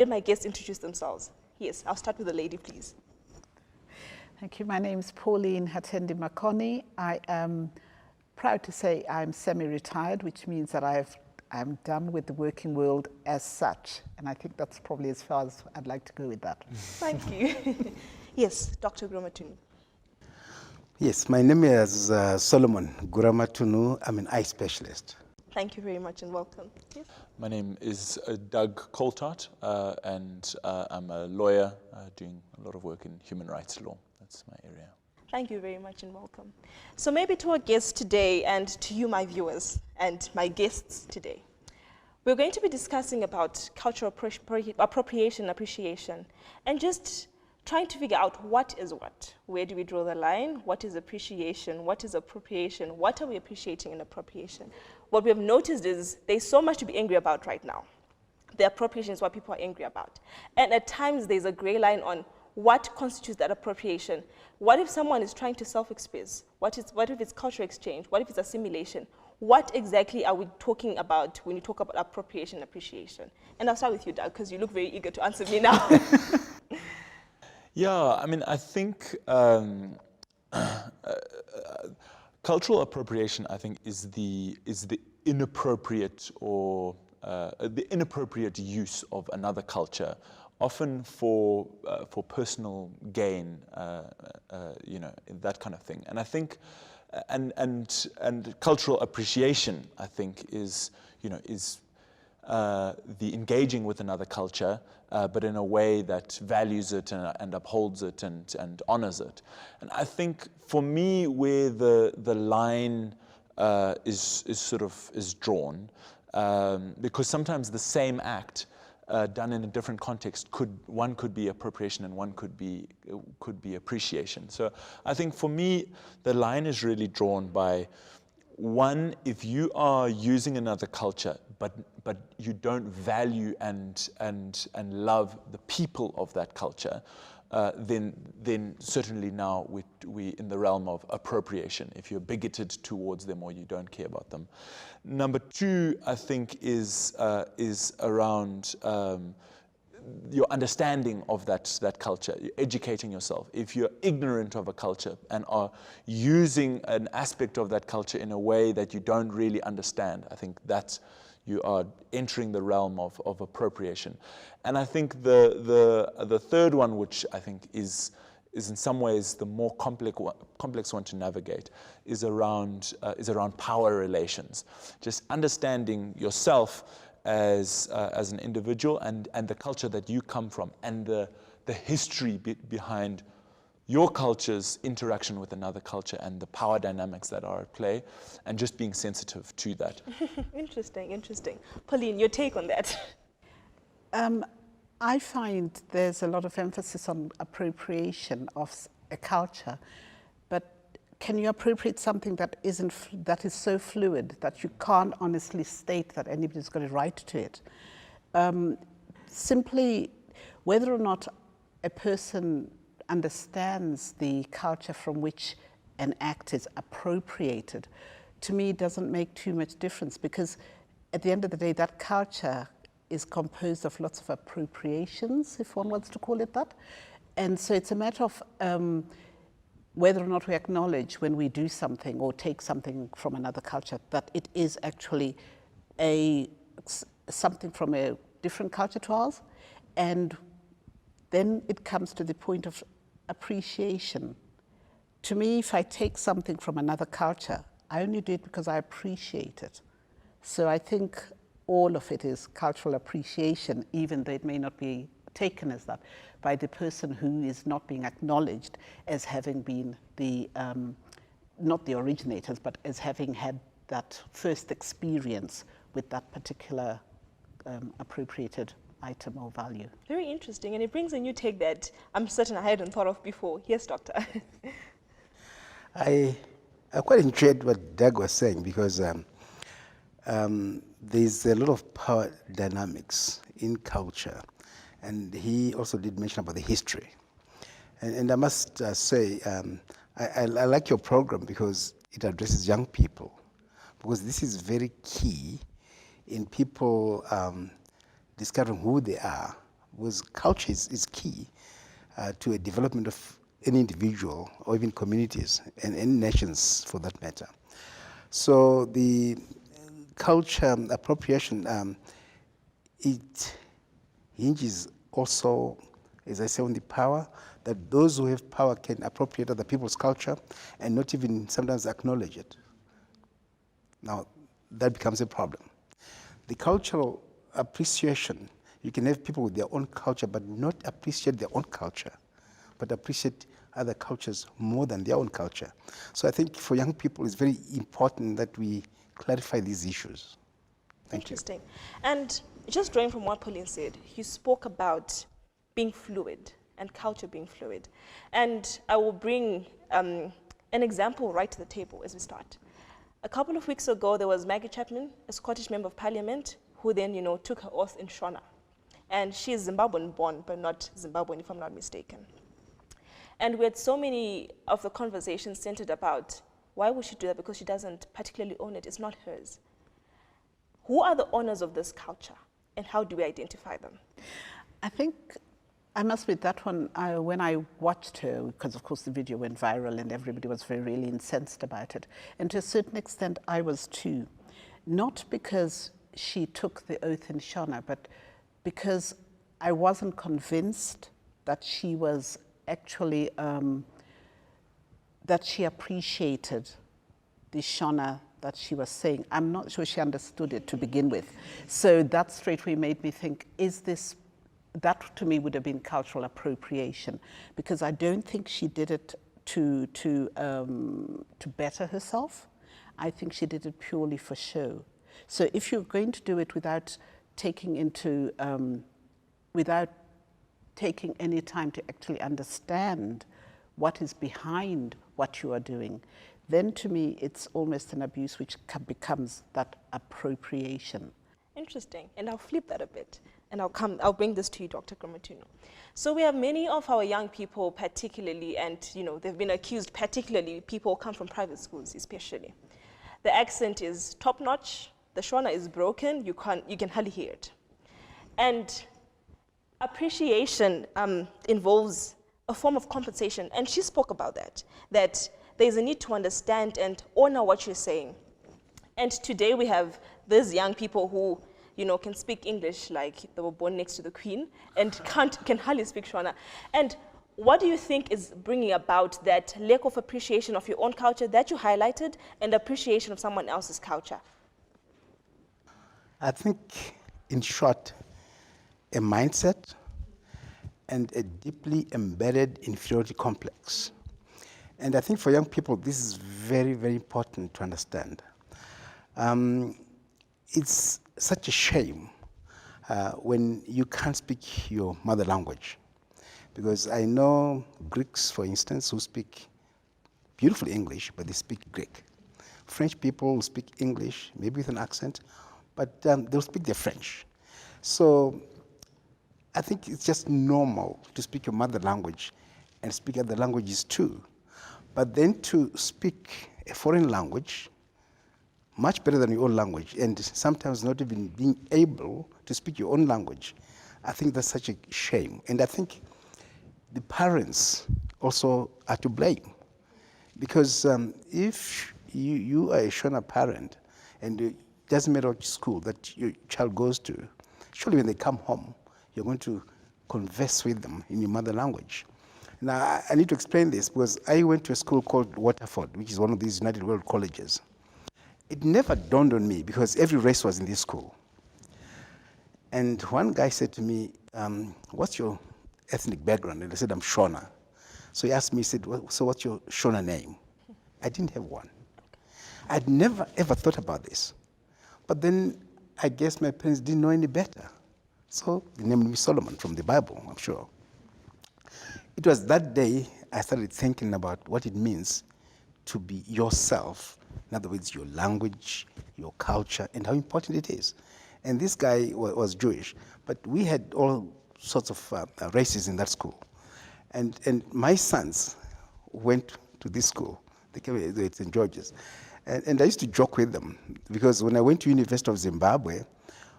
Let my guests introduce themselves. Yes, I'll start with the lady, please. Thank you. My name is Pauline MAKONI. I am proud to say I'm semi-retired, which means that I'm done with the working world as such. And I think that's probably as far as I'd like to go with that. Thank you. Yes, Dr. GURAMATUNHU. Yes, my name is Solomon GURAMATUNHU. I'm an eye specialist. Thank you very much and welcome. Yes. My name is Doug COLTART, and I'm a lawyer doing a lot of work in human rights law. That's my area. Thank you very much and welcome. So maybe to our guests today and to you, my viewers, and my guests today, we're going to be discussing about cultural appropriation, appreciation, and just trying to figure out what is what. Where do we draw the line? What is appreciation? What is appropriation? What are we appreciating in appropriation? What we have noticed is there's so much to be angry about right now. The appropriation is what people are angry about. And at times there's a gray line on what constitutes that appropriation. What if someone is trying to self-express? What if it's cultural exchange? What if it's assimilation? What exactly are we talking about when you talk about appropriation and appreciation? And I'll start with you, Doug, because you look very eager to answer me now. Yeah, I mean, I think cultural appropriation, I think, is the inappropriate or the inappropriate use of another culture, often for personal gain, you know, that kind of thing. And I think, and cultural appreciation, I think, is, you know, is the engaging with another culture, but in a way that values it and upholds it and honors it. And I think for me, where the line is drawn, because sometimes the same act done in a different context one could be appropriation and one could be appreciation. So I think for me, the line is really drawn by, one, if you are using another culture, but you don't value and love the people of that culture, then certainly now we in the realm of appropriation, if you're bigoted towards them or you don't care about them. Number two, I think, is around your understanding of that culture, you're educating yourself. If you're ignorant of a culture and are using an aspect of that culture in a way that you don't really understand, I think that's, you are entering the realm of appropriation. And I think the third one, which I think is in some ways the more complex one to navigate, is around power relations. Just understanding yourself as an individual and the culture that you come from and the history behind your culture's interaction with another culture and the power dynamics that are at play, and just being sensitive to that. Interesting, interesting. Pauline, your take on that? I find there's a lot of emphasis on appropriation of a culture, but can you appropriate something that is so fluid that you can't honestly state that anybody's got a right to it? Simply, whether or not a person understands the culture from which an act is appropriated, to me doesn't make too much difference, because at the end of the day, that culture is composed of lots of appropriations, if one wants to call it that. And so it's a matter of whether or not we acknowledge when we do something or take something from another culture that it is actually something from a different culture to ours. And then it comes to the point of appreciation. To me, if I take something from another culture, I only do it because I appreciate it. So I think all of it is cultural appreciation, even though it may not be taken as that by the person who is not being acknowledged as having been not the originators, but as having had that first experience with that particular appropriated item or value. Very interesting, and it brings a new take that I'm certain I hadn't thought of before. Yes, Doctor. I quite enjoyed what Doug was saying, because there's a lot of power dynamics in culture, and he also did mention about the history. And I must say, I like your program because it addresses young people, because this is very key in people discovering who they are because culture is key to a development of any individual or even communities and any nations for that matter. So the culture appropriation, it hinges also, as I say, on the power, that those who have power can appropriate other people's culture and not even sometimes acknowledge it. Now, that becomes a problem. The cultural appreciation, you can have people with their own culture but not appreciate their own culture, but appreciate other cultures more than their own culture. So I think for young people, it's very important that we clarify these issues. Thank Interesting. you. And just drawing from what Pauline said, you spoke about being fluid and culture being fluid. And I will bring an example right to the table as we start. A couple of weeks ago, there was Maggie Chapman, a Scottish Member of Parliament, who then, took her oath in Shona. And she is Zimbabwean born, but not Zimbabwean, if I'm not mistaken. And we had so many of the conversations centered about why would she do that? Because she doesn't particularly own it. It's not hers. Who are the owners of this culture, and how do we identify them? I think I must admit that one, when I watched her, because of course the video went viral and everybody was really incensed about it. And to a certain extent, I was too. Not because she took the oath in Shona, but because I wasn't convinced that she was actually, that she appreciated the Shona that she was saying. I'm not sure she understood it to begin with. So that straightway made me think, is this, that to me would have been cultural appropriation, because I don't think she did it to better herself. I think she did it purely for show. So if you're going to do it without taking into, without taking any time to actually understand what is behind what you are doing, then to me it's almost an abuse which becomes that appropriation. Interesting, and I'll flip that a bit, and I'll bring this to you, Dr. GURAMATUNHU. So we have many of our young people particularly, and they've been accused, particularly people who come from private schools especially. The accent is top-notch, the Shona is broken, you can hardly hear it. And appreciation involves a form of compensation, and she spoke about that there's a need to understand and honor what you're saying. And today we have these young people who, can speak English like they were born next to the Queen and can hardly speak Shona. And what do you think is bringing about that lack of appreciation of your own culture that you highlighted and appreciation of someone else's culture? I think, in short, a mindset and a deeply embedded inferiority complex. And I think for young people, this is very, very important to understand. It's such a shame when you can't speak your mother language. Because I know Greeks, for instance, who speak beautiful English, but they speak Greek. French people will speak English, maybe with an accent, but they'll speak their French. So I think it's just normal to speak your mother language and speak other languages too. But then to speak a foreign language much better than your own language, and sometimes not even being able to speak your own language, I think that's such a shame. And I think the parents also are to blame. Because if you are a Shona parent, and it doesn't matter which school that your child goes to, surely when they come home, you're going to converse with them in your mother language. Now, I need to explain this because I went to a school called Waterford, which is one of these United World Colleges. It never dawned on me because every race was in this school. And one guy said to me, what's your ethnic background? And I said, I'm Shona. So he asked me, he said, so what's your Shona name? I didn't have one. I'd never, ever thought about this. But then I guess my parents didn't know any better. So they named me Solomon from the Bible, I'm sure. It was that day I started thinking about what it means to be yourself. In other words, your language, your culture, and how important it is. And this guy was Jewish, but we had all sorts of races in that school. And my sons went to this school. They came to St. George's. And I used to joke with them, because when I went to University of Zimbabwe,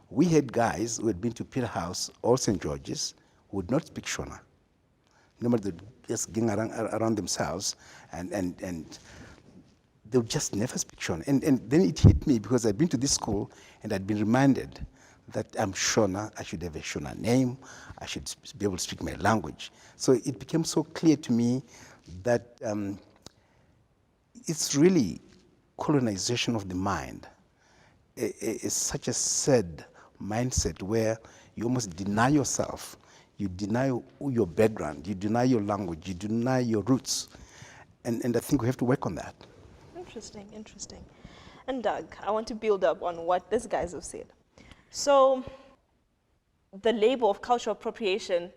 we had guys who had been to Peterhouse or St. George's would not speak Shona. Normally they'd just gang around themselves and they would just never speak Shona. And then it hit me because I'd been to this school and I'd been reminded that I'm Shona, I should have a Shona name, I should be able to speak my language. So it became so clear to me that it's really colonization of the mind. It's such a sad mindset where you almost deny yourself, you deny your background, you deny your language, you deny your roots. And I think we have to work on that. Interesting, interesting. And Doug, I want to build up on what these guys have said. So the label of cultural appropriation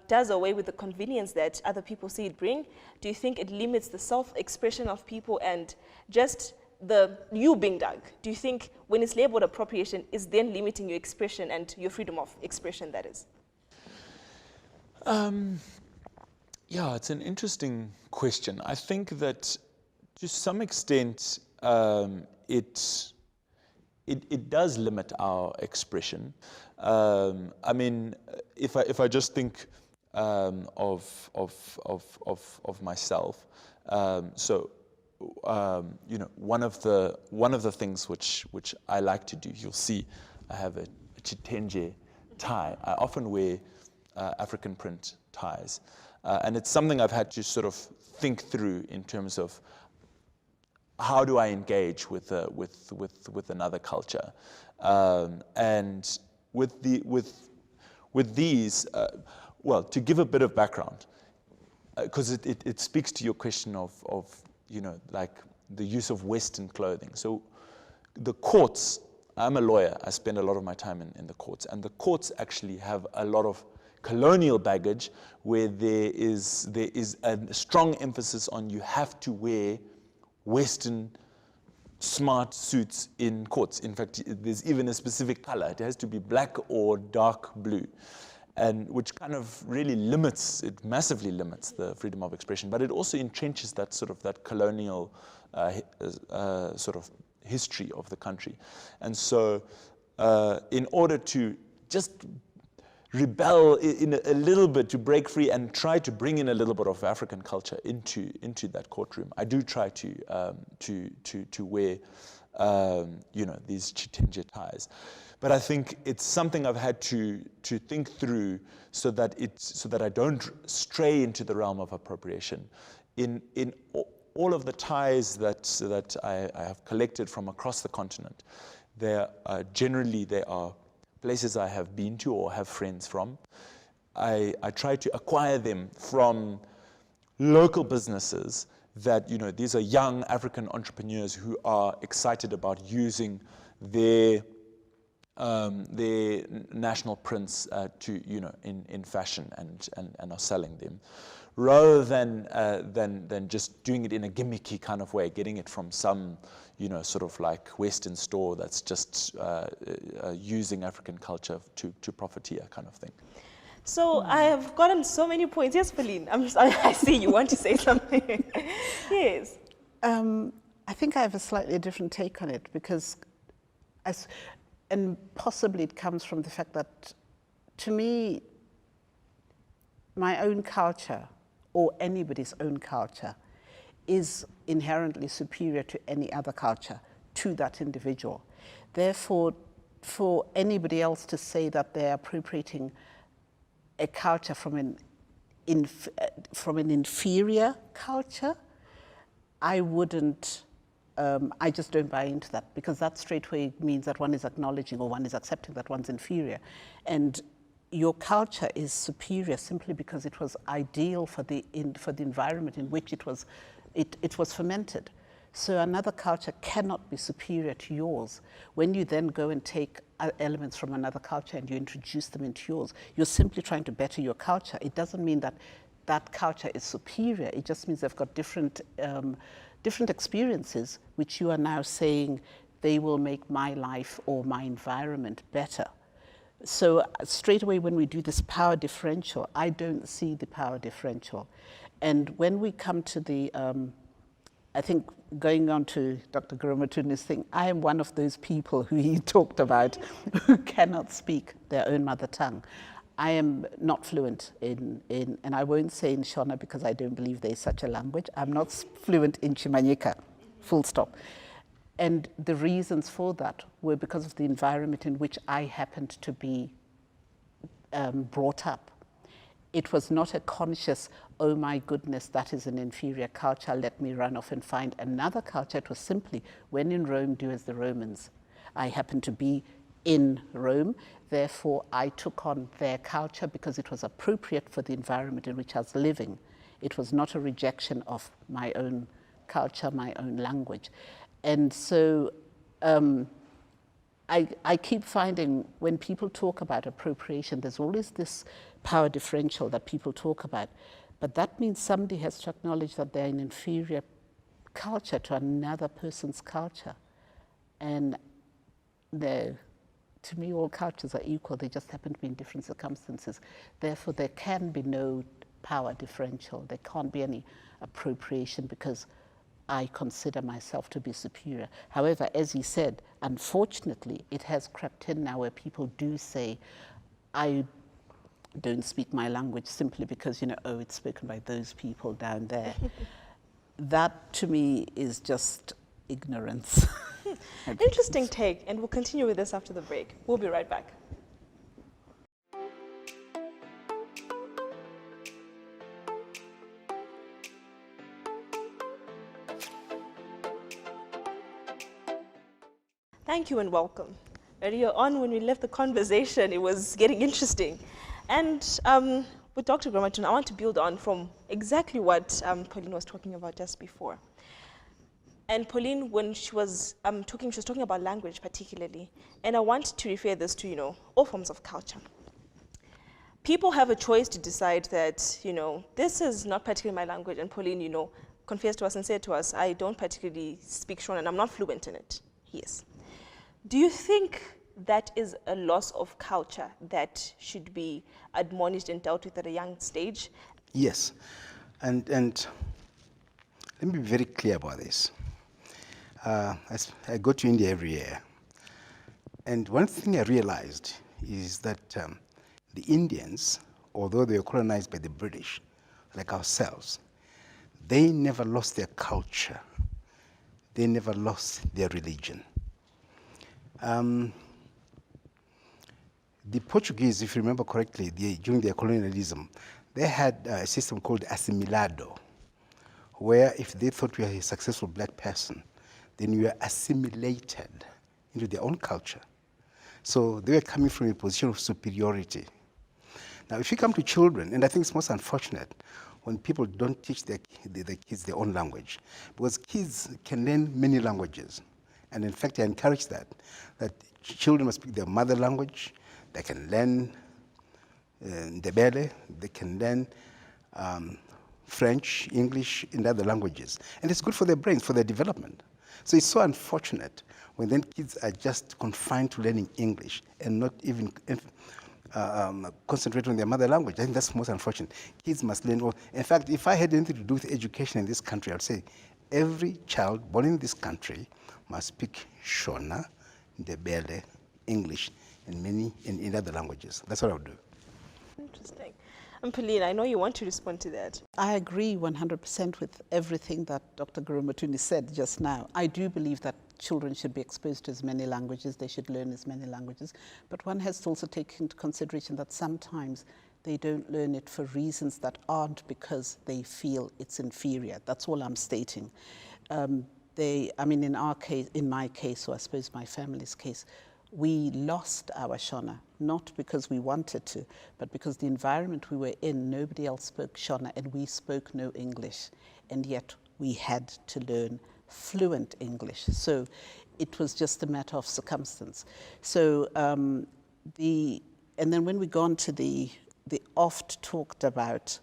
does away with the convenience that other people see it bring. Do you think it limits the self-expression of people and just you being Doug? Do you think when it's labeled appropriation is then limiting your expression and your freedom of expression, that is? Yeah, it's an interesting question. I think that to some extent it does limit our expression. I mean, if I just think of myself, you know, one of the things which I like to do, you'll see, I have a chitenje tie. I often wear African print ties, and it's something I've had to sort of think through in terms of how do I engage with another culture, and with these, well, to give a bit of background, because it speaks to your question of you know, like the use of Western clothing. So the courts, I'm a lawyer, I spend a lot of my time in the courts, and the courts actually have a lot of colonial baggage where there is a strong emphasis on you have to wear Western smart suits in courts. In fact, there's even a specific color. It has to be black or dark blue, and which kind of really massively limits the freedom of expression, but it also entrenches that sort of colonial sort of history of the country. And so in order to just rebel in a little bit, to break free and try to bring in a little bit of African culture into that courtroom, I do try to wear you know, these chitenje ties. But I think it's something I've had to think through so that I don't stray into the realm of appropriation. In all of the ties that I have collected from across the continent, generally they are places I have been to or have friends from. I try to acquire them from local businesses that, you know, these are young African entrepreneurs who are excited about using their national prints to, you know, in fashion and are selling them, rather than just doing it in a gimmicky kind of way, getting it from some, you know, sort of like Western store that's just using African culture to profiteer kind of thing. So I have gotten so many points. Yes, Pauline, I see you want to say something. Yes. I think I have a slightly different take on it because, and possibly it comes from the fact that, to me, my own culture or anybody's own culture is inherently superior to any other culture, to that individual. Therefore, for anybody else to say that they're appropriating a culture from an inferior culture, I wouldn't, I just don't buy into that, because that straightway means that one is acknowledging or one is accepting that one's inferior. And your culture is superior simply because it was ideal for the environment in which it was fermented. So another culture cannot be superior to yours. When you then go and take elements from another culture and you introduce them into yours, you're simply trying to better your culture. It doesn't mean that that culture is superior. It just means they've got different experiences, which you are now saying they will make my life or my environment better. So straight away when we do this power differential, I don't see the power differential. And when we come to the, I think going on to Dr. GURAMATUNHU's thing, I am one of those people who he talked about who cannot speak their own mother tongue. I am not fluent in, and I won't say in Shona because I don't believe there's such a language. I'm not fluent in Chimanyika, full stop. And the reasons for that were because of the environment in which I happened to be brought up. It was not a conscious, oh my goodness, that is an inferior culture, let me run off and find another culture. It was simply, when in Rome, do as the Romans. I happened to be in Rome, therefore I took on their culture because it was appropriate for the environment in which I was living. It was not a rejection of my own culture, my own language. And so I keep finding when people talk about appropriation, there's always this power differential that people talk about. But that means somebody has to acknowledge that they're an inferior culture to another person's culture. And to me, all cultures are equal. They just happen to be in different circumstances. Therefore, there can be no power differential. There can't be any appropriation because I consider myself to be superior. However, as he said, unfortunately, it has crept in now where people do say, I don't speak my language simply because, you know, oh, it's spoken by those people down there. That, to me, is just ignorance. Interesting take, and we'll continue with this after the break. We'll be right back. Thank you and welcome. Earlier on, when we left the conversation, it was getting interesting. And with Dr. GURAMATUNHU, I want to build on from exactly what Pauline was talking about just before. And Pauline, when she was talking, she was talking about language particularly. And I want to refer this to, you know, all forms of culture. People have a choice to decide that, you know, this is not particularly my language. And Pauline, you know, confessed to us and said to us, I don't particularly speak Shona and I'm not fluent in it. Yes. Do you think that is a loss of culture that should be admonished and dealt with at a young stage? Yes. And let me be very clear about this. I go to India every year. And one thing I realized is that the Indians, although they were colonized by the British, like ourselves, they never lost their culture. They never lost their religion. The Portuguese, if you remember correctly, during their colonialism, they had a system called assimilado, where if they thought you were a successful black person, then you were assimilated into their own culture. So they were coming from a position of superiority. Now, if you come to children, and I think it's most unfortunate when people don't teach their kids their own language, because kids can learn many languages. And in fact, I encourage that children must speak their mother language. They can learn Ndebele, they can learn French, English, and other languages. And it's good for their brains, for their development. So it's so unfortunate when then kids are just confined to learning English and not even concentrate on their mother language. I think that's most unfortunate. Kids must learn all. In fact, if I had anything to do with education in this country, I would say every child born in this country must speak Shona, Ndebele, English, and in other languages. That's what I would do. Interesting. And Pauline, I know you want to respond to that. I agree 100% with everything that Dr. GURAMATUNHU said just now. I do believe that children should be exposed to as many languages, they should learn as many languages, but one has to also take into consideration that sometimes they don't learn it for reasons that aren't because they feel it's inferior. That's all I'm stating. I mean, in my case, or I suppose my family's case, we lost our Shona, not because we wanted to, but because the environment we were in, nobody else spoke Shona and we spoke no English. And yet we had to learn fluent English. So it was just a matter of circumstance. So and then when we go on to the oft talked about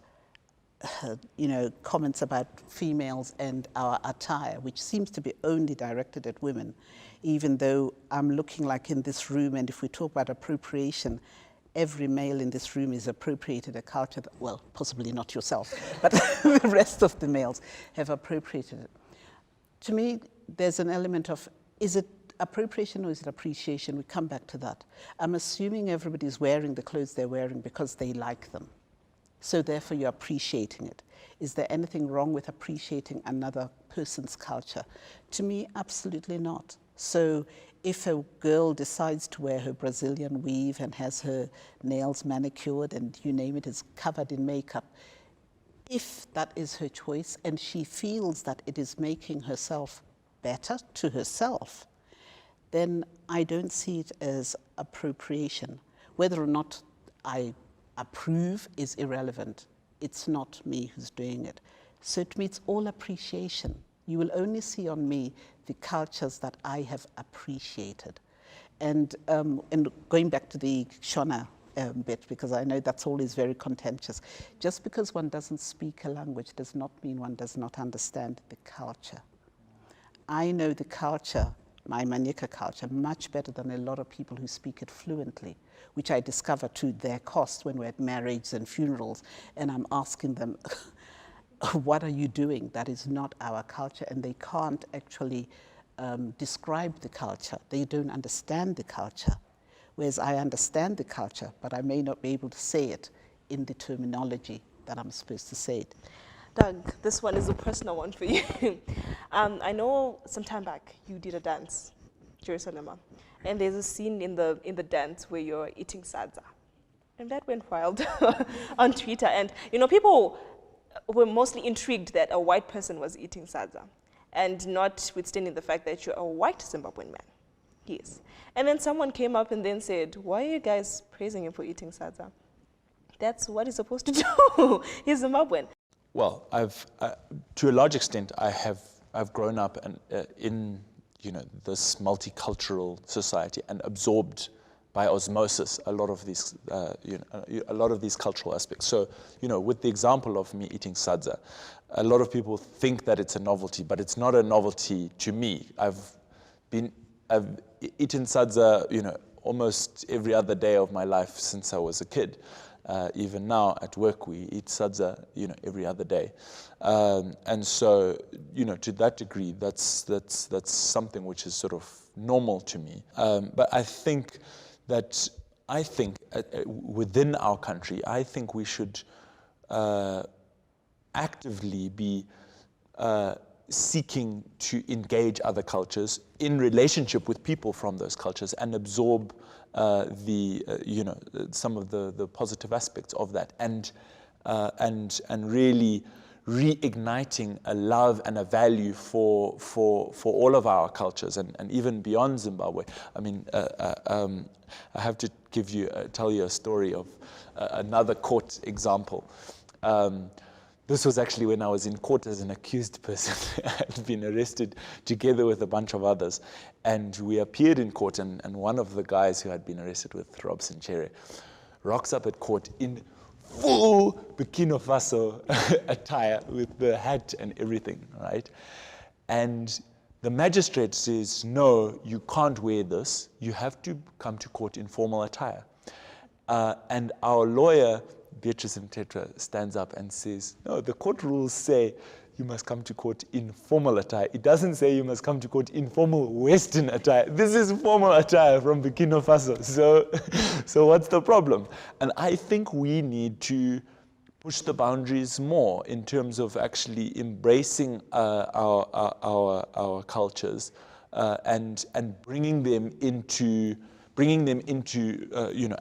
comments about females and our attire, which seems to be only directed at women, even though I'm looking like in this room, and if we talk about appropriation, every male in this room is appropriated a culture that, well, possibly not yourself, but the rest of the males have appropriated it. To me, there's an element of, is it appropriation or is it appreciation? We come back to that. I'm assuming everybody's wearing the clothes they're wearing because they like them. So therefore you're appreciating it. Is there anything wrong with appreciating another person's culture? To me, absolutely not. So if a girl decides to wear her Brazilian weave and has her nails manicured and you name it, is covered in makeup, if that is her choice and she feels that it is making herself better to herself, then I don't see it as appropriation. Whether or not I approve is irrelevant. It's not me who's doing it. So to me, it's all appreciation. You will only see on me the cultures that I have appreciated. And going back to the Shona bit, because I know that's always very contentious. Just because one doesn't speak a language does not mean one does not understand the culture. I know the culture, my Manyika culture, much better than a lot of people who speak it fluently, which I discover to their cost when we're at marriages and funerals, and I'm asking them, what are you doing? That is not our culture, and they can't actually describe the culture. They don't understand the culture, whereas I understand the culture, but I may not be able to say it in the terminology that I'm supposed to say it. Doug, this one is a personal one for you. I know some time back you did a dance, Jerusalem, and there's a scene in the dance where you're eating sadza, and that went wild on Twitter. And you know, people were mostly intrigued that a white person was eating sadza, and notwithstanding the fact that you're a white Zimbabwean man. Yes. And then someone came up and then said, "Why are you guys praising him for eating sadza? That's what he's supposed to do. He's Zimbabwean." Well, to a large extent, I've grown up in this multicultural society and absorbed by osmosis a lot of these cultural aspects. So, with the example of me eating sadza, a lot of people think that it's a novelty, but it's not a novelty to me. I've eaten sadza, almost every other day of my life since I was a kid. Even now at work, we eat sadza, every other day, and so, to that degree, that's something which is sort of normal to me. But I think within our country, I think we should actively be seeking to engage other cultures in relationship with people from those cultures and absorb some of the positive aspects of that, and really reigniting a love and a value for all of our cultures and even beyond Zimbabwe. I mean, I have to tell you a story of another court example. This was actually when I was in court as an accused person. I had been arrested together with a bunch of others. And we appeared in court, and one of the guys who had been arrested with, Robson Chere, rocks up at court in full Burkina Faso attire with the hat and everything, right? And the magistrate says, "No, you can't wear this. You have to come to court in formal attire." And our lawyer, Beatrice Mtetra, stands up and says, "No, the court rules say you must come to court in formal attire. It doesn't say you must come to court in formal Western attire. This is formal attire from Burkina Faso. So what's the problem?" And I think we need to push the boundaries more in terms of actually embracing our cultures and bringing them into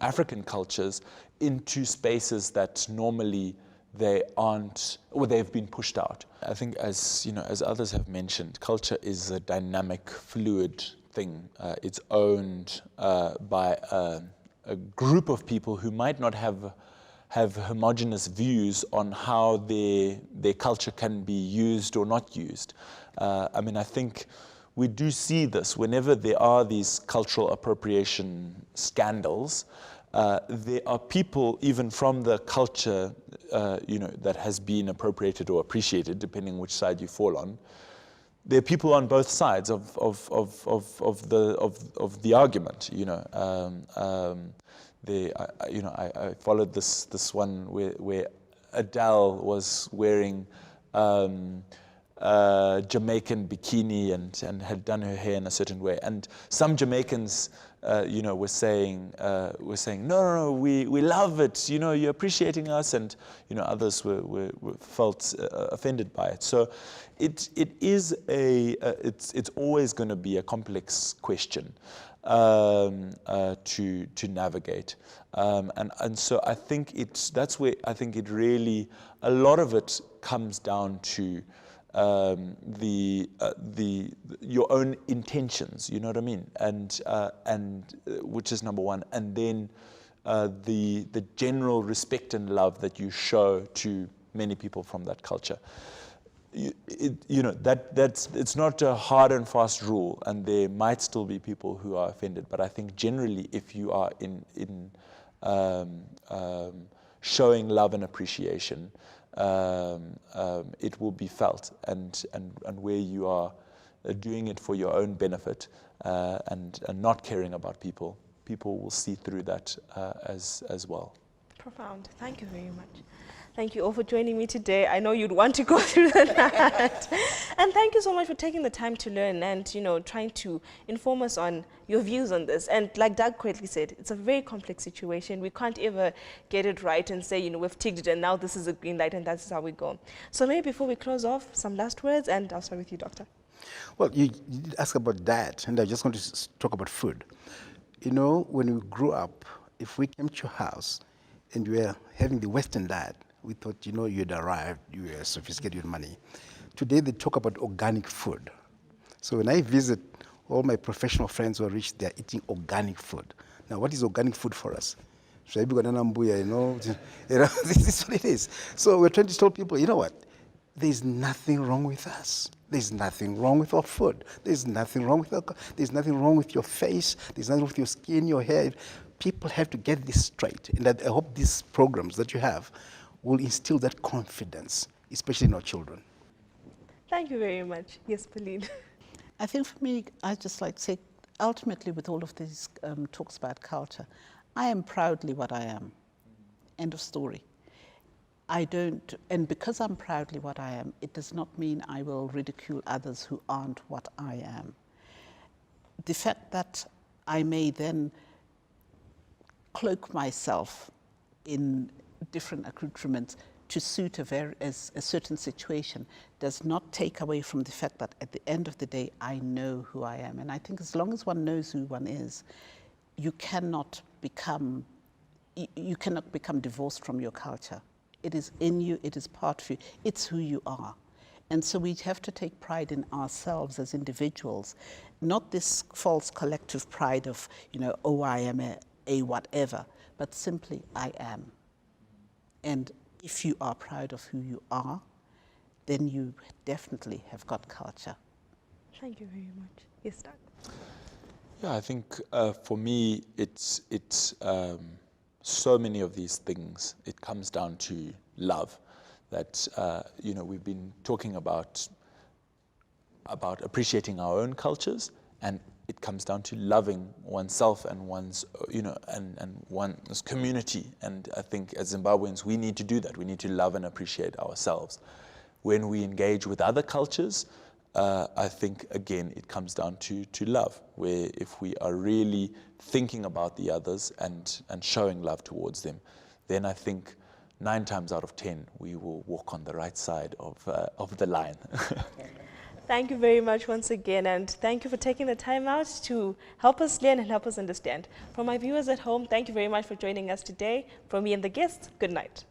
African cultures into spaces that normally they aren't, or they've been pushed out. I think, as others have mentioned, culture is a dynamic, fluid thing. It's owned by a group of people who might not have homogeneous views on how their culture can be used or not used. I think we do see this whenever there are these cultural appropriation scandals. There are people, even from the culture, that has been appropriated or appreciated, depending which side you fall on. There are people on both sides of the argument. I followed this one where Adele was wearing Jamaican bikini and had done her hair in a certain way. And some Jamaicans, you know, were saying, no, we love it. You know, you're appreciating us, and you know, others were felt offended by it. So, it's always going to be a complex question to navigate, and so I think that's where I think it really, a lot of it comes down to your own intentions, you know what I mean, and which is number one, and then the general respect and love that you show to many people from that culture. You know, it's not a hard and fast rule, and there might still be people who are offended. But I think generally, if you are in showing love and appreciation, it will be felt, and where you are doing it for your own benefit and not caring about people, people will see through that as well. Profound. Thank you very much. Thank you all for joining me today. I know you'd want to go through that. And thank you so much for taking the time to learn and, you know, trying to inform us on your views on this. And like Doug correctly said, it's a very complex situation. We can't ever get it right and say, you know, we've ticked it and now this is a green light and that's how we go. So maybe before we close off, some last words, and I'll start with you, Doctor. Well, you did ask about diet, and I just want to talk about food. You know, when we grew up, if we came to your house and we were having the Western diet, we thought, you know, you'd arrived, you were sophisticated with money. Today they talk about organic food. So when I visit all my professional friends who are rich, they're eating organic food. Now, what is organic food for us? You know, this is what it is. So we're trying to tell people, you know what? There's nothing wrong with us. There's nothing wrong with our food. There's nothing wrong with there's nothing wrong with your face. There's nothing wrong with your skin, your hair. People have to get this straight. And I hope these programs that you have will instill that confidence, especially in our children. Thank you very much. Yes, Pauline. I think for me, I just like to say, ultimately with all of these talks about culture, I am proudly what I am. End of story. I don't, and because I'm proudly what I am, it does not mean I will ridicule others who aren't what I am. The fact that I may then cloak myself in different accoutrements to suit a certain situation does not take away from the fact that at the end of the day, I know who I am. And I think as long as one knows who one is, you cannot become divorced from your culture. It is in you, it is part of you, it's who you are. And so we have to take pride in ourselves as individuals, not this false collective pride of, you know, oh, I am a whatever, but simply I am. And if you are proud of who you are, then you definitely have got culture. Thank you very much. Yes, Doug. Yeah, I think for me, it's so many of these things. It comes down to love. That you know, we've been talking about appreciating our own cultures, and it comes down to loving oneself and one's, you know, and one's community. And I think as Zimbabweans, we need to do that. We need to love and appreciate ourselves. When we engage with other cultures, I think, again, it comes down to love, where if we are really thinking about the others and showing love towards them, then I think 9 times out of 10, we will walk on the right side of the line. Thank you very much once again, and thank you for taking the time out to help us learn and help us understand. For my viewers at home, thank you very much for joining us today. From me and the guests, good night.